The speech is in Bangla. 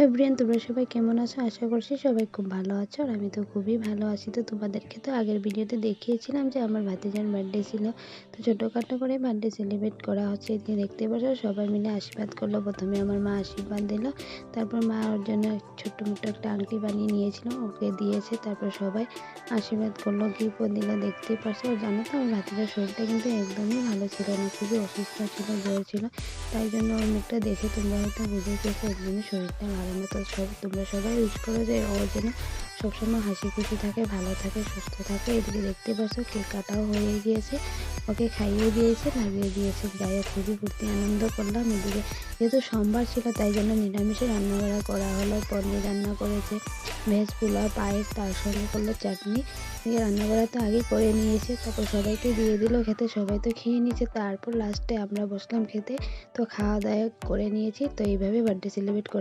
এভরিওয়ান, তোমরা সবাই কেমন আছো? আশা করছি সবাই খুব ভালো আছো। আর আমি তো খুবই ভালো আছি। তো তোমাদেরকে তো আগের ভিডিওতে দেখিয়েছিলাম যে আমার ভাতিজার বার্থডে ছিল। তো ছোটোখাটো করে বার্থডে সেলিব্রেট করা হচ্ছে। এদিকে দেখতে পাচ্ছ সবাই মিলে আশীর্বাদ করলো। প্রথমে আমার মা আশীর্বাদ দিল, তারপর মা ওর জন্য ছোট্ট মোটো একটা আংটি বানিয়ে নিয়েছিল, ওকে দিয়েছে। তারপর সবাই আশীর্বাদ করলো, গিফটও দিল। দেখতেই পারছো। আর জানো তো আমার ভাতিজার শরীরটা কিন্তু একদমই ভালো ছিল না, খুবই অসুস্থ ছিল, জ্বর ছিল। তাই জন্য ওর মুখটা দেখে তোমরা হয়তো বুঝে গেছো একদমই শরীরটা ভালো না। তো তোমরা সবাই উইশ করো যে ও যেন সবসময় হাসি খুশি থাকে, ভালো থাকে, সুস্থ থাকে। এদিকে দেখতে পাচ্ছ কেক কাটাও হয়ে গিয়েছে, ওকে খাইয়ে দিয়েছে, লাগিয়ে দিয়েছে। যাই হোক, খুবই ফুর্তি আনন্দ করলাম। এদিকে যেহেতু সোমবার ছিল তাই জন্য নিরামিষে রান্নাবাড়া করা হলো। পনির রান্না করেছে, ভেজ পোলাও, পায়েস, তার সঙ্গে করলো চাটনি। এদিকে রান্নাবাড়া তো আগে করে নিয়েছে, তারপর সবাইকে দিয়ে দিল খেতে। সবাই তো খেয়ে নিয়েছে, তারপর লাস্টে আমরা বসলাম খেতে। তো খাওয়া দাওয়া করে নিয়েছি। তো এইভাবে বার্থডে সেলিব্রেট করা।